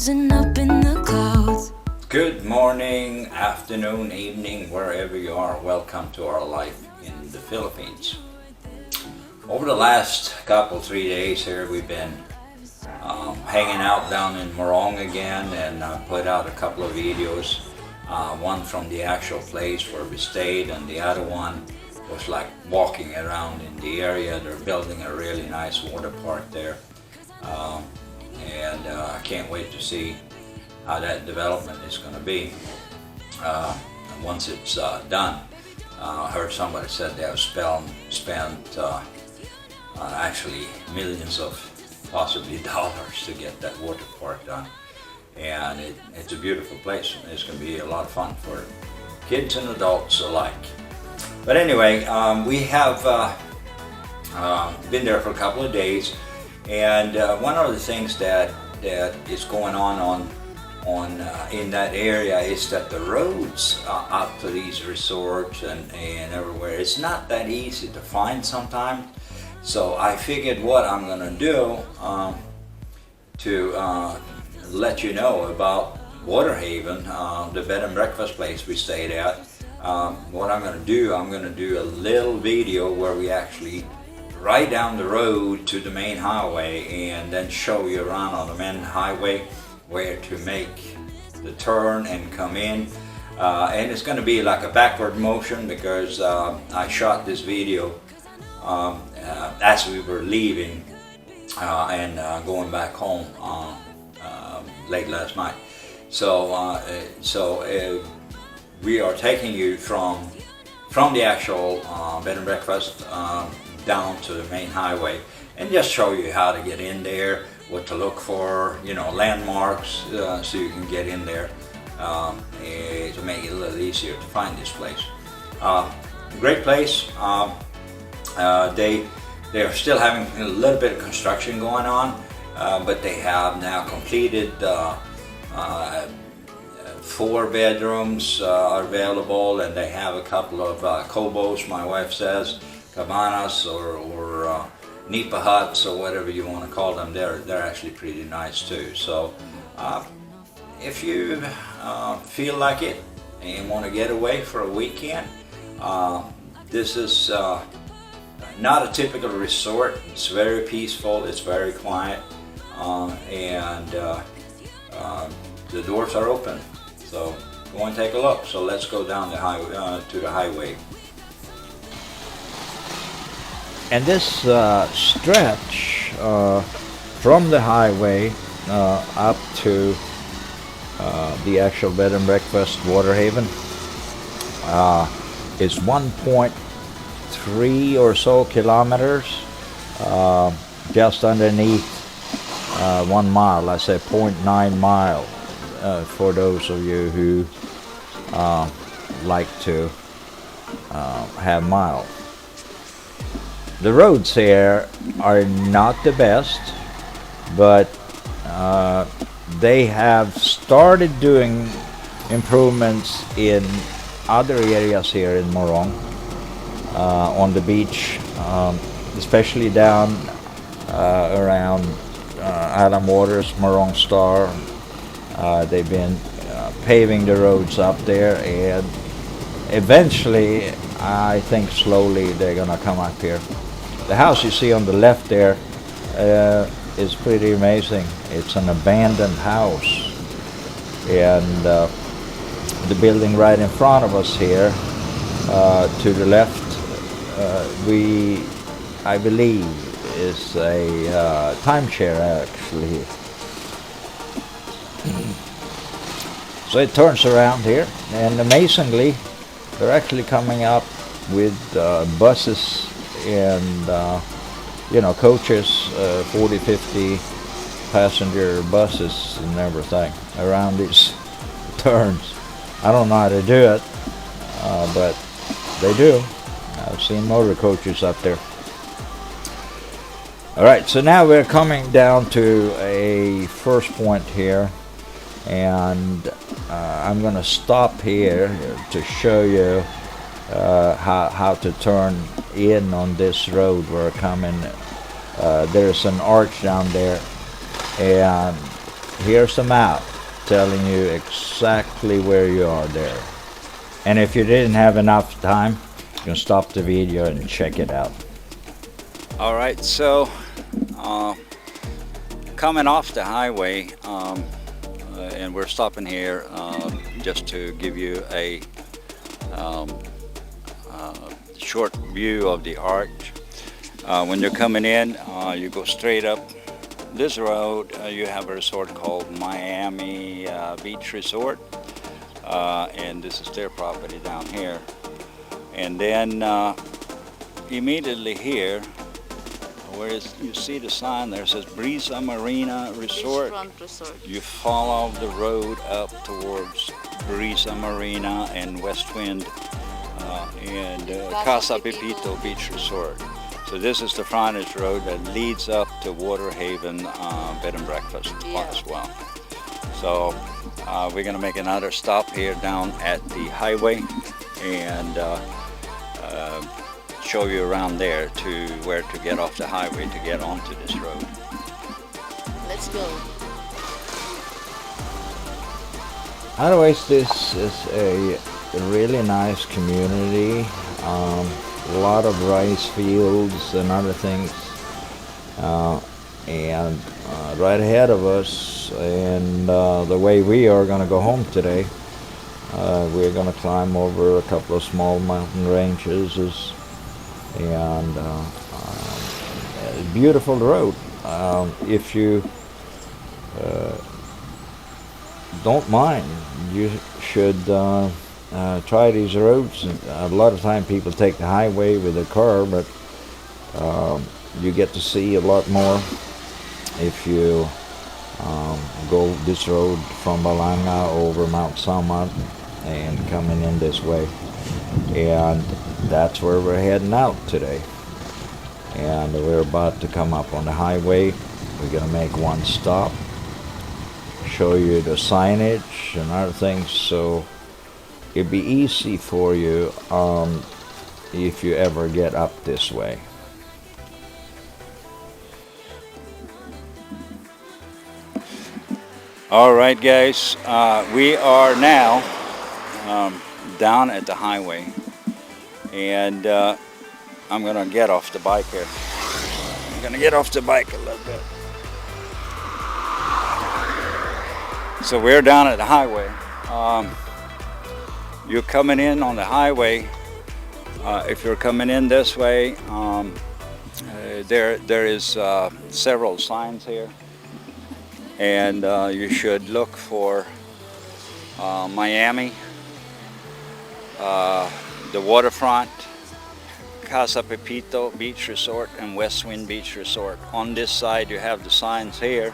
rising up in the clouds. Good morning, afternoon, evening, wherever you are. Welcome to our life in the Philippines. Over the last 3 days here, we've been hanging out down in Morong again, and put out a couple of videos. One from the actual place where we stayed, and the other one was like walking around in the area. They're building a really nice water park there, and I can't wait to see how that development is going to be once it's done. I heard somebody said they have spent actually millions of possibly dollars to get that water park done, and it's a beautiful place. It's going to be a lot of fun for kids and adults alike. But anyway, we have been there for a couple of days, and one of the things that is going on in that area is that the roads out to these resorts and everywhere, it's not that easy to find sometimes. So I figured what I'm gonna do to let you know about Waterhaven, the bed and breakfast place we stayed at. What I'm gonna do a little video where we actually ride down the road to the main highway and then show you around on the main highway where to make the turn and come in, and it's going to be like a backward motion because I shot this video as we were leaving and going back home late last night. So we are taking you from the actual bed and breakfast down to the main highway and just show you how to get in there, what to look for, landmarks, so you can get in there to make it a little easier to find this place. Great place. They are still having a little bit of construction going on, but they have now completed 4 bedrooms are available, and they have a couple of cobos, my wife says, cabanas or nipa huts or whatever you want to call them. They're actually pretty nice too. So if you feel like it and want to get away for a weekend, this is not a typical resort. It's very peaceful, it's very quiet, and the doors are open. So go and take a look. So let's go down the highway to the highway. And this stretch from the highway up to the actual bed and breakfast Waterhaven is 1.3 or so kilometers, just underneath 1 mile. I say 0.9 mile for those of you who like to have miles. The roads here are not the best, but they have started doing improvements in other areas here in Morong, on the beach, especially down around Adam Waters, Morong Star. They've been paving the roads up there, and eventually, I think slowly they're gonna come up here. The house you see on the left there is pretty amazing. It's an abandoned house, and the building right in front of us here to the left, I believe is a timeshare actually. So it turns around here, and amazingly they're actually coming up with buses and coaches, 40, 50 passenger buses and everything around these turns. I don't know how to do it, but they do. I've seen motor coaches up there. Alright, so now we're coming down to a first point here, and I'm going to stop here to show you how to turn in on this road we're coming. There's an arch down there, and here's a map telling you exactly where you are there. And if you didn't have enough time, you can stop the video and check it out. All right, so coming off the highway, and we're stopping here just to give you a short view of the arch. When you're coming in, you go straight up this road. You have a resort called Miami Beach Resort, and this is their property down here. And then immediately here, where you see the sign there, says Brisa Marina Resort. You follow the road up towards Brisa Marina and West Wind and Casa Pepito Beach Resort. So this is the frontage road that leads up to Water Haven Bed and Breakfast as well. So we're going to make another stop here down at the highway and show you around there to where to get off the highway to get onto this road. Let's go. Otherwise, this is a really nice community. A lot of rice fields and other things. And right ahead of us, and the way we are going to go home today, we're going to climb over a couple of small mountain ranges, and beautiful road. If you don't mind, you should try these roads. A lot of time people take the highway with their car, but you get to see a lot more if you go this road from Pampanga over Mount Summit and coming in this way. And that's where we're heading out today. And we're about to come up on the highway. We're going to make one stop, show you the signage and other things, so it'd be easy for you if you ever get up this way. All right, guys, we are now down at the highway, and I'm gonna get off the bike here. I'm gonna get off the bike a little bit. So we're down at the highway. You're coming in on the highway. If you're coming in this way, there is several signs here, and you should look for Miami, the waterfront, Casa Pepito Beach Resort, and West Wind Beach Resort. On this side you have the signs here,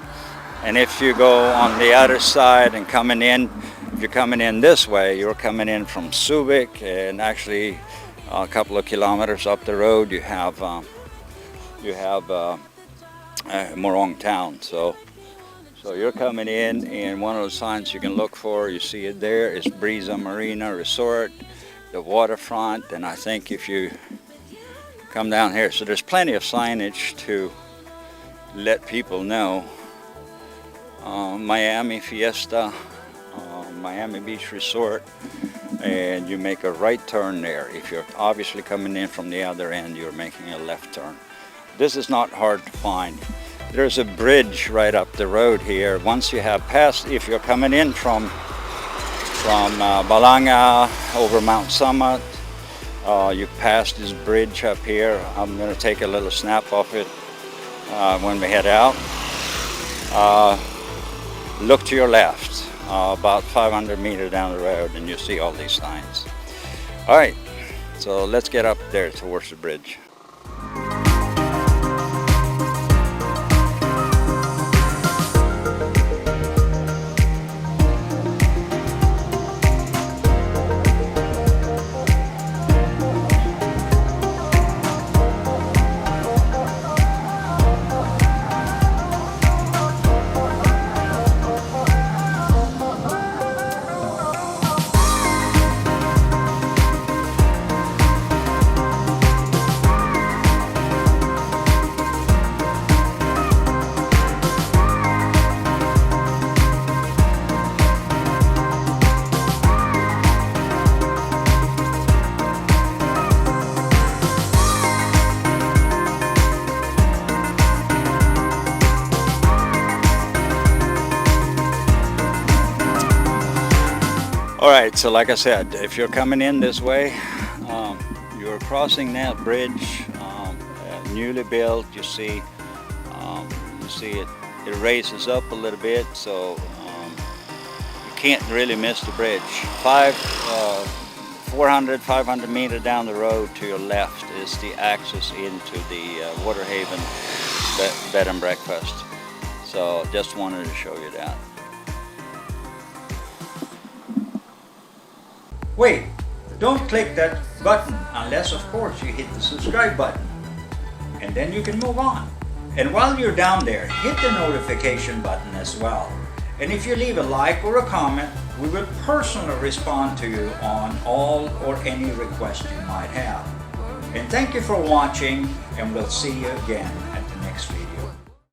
and if you go on the other side and coming in, if you're coming in this way, you're coming in from Subic, and actually a couple of kilometers up the road you have Morong Town. So you're coming in, and one of the signs you can look for, you see it there, is Brisa Marina Resort, the waterfront. And I think if you come down here, so there's plenty of signage to let people know. Miami Fiesta, Miami Beach Resort, and you make a right turn there. If you're obviously coming in from the other end, you're making a left turn. This is not hard to find. There's a bridge right up the road here. Once you have passed, if you're coming in from Pampanga over Mount Summit, you pass this bridge up here. I'm going to take a little snap of it when we head out. Look to your left, about 500 meters down the road, and you see all these signs. All right, so let's get up there towards the bridge. All right, so like I said, if you're coming in this way, you're crossing that bridge, newly built. You see it raises up a little bit, so you can't really miss the bridge. 500 meter down the road to your left is the access into the Waterhaven bed and breakfast. So just wanted to show you that. Wait, don't click that button unless of course you hit the subscribe button, and then you can move on. And while you're down there, hit the notification button as well. And if you leave a like or a comment, we will personally respond to you on all or any request you might have. And thank you for watching, and we'll see you again at the next video.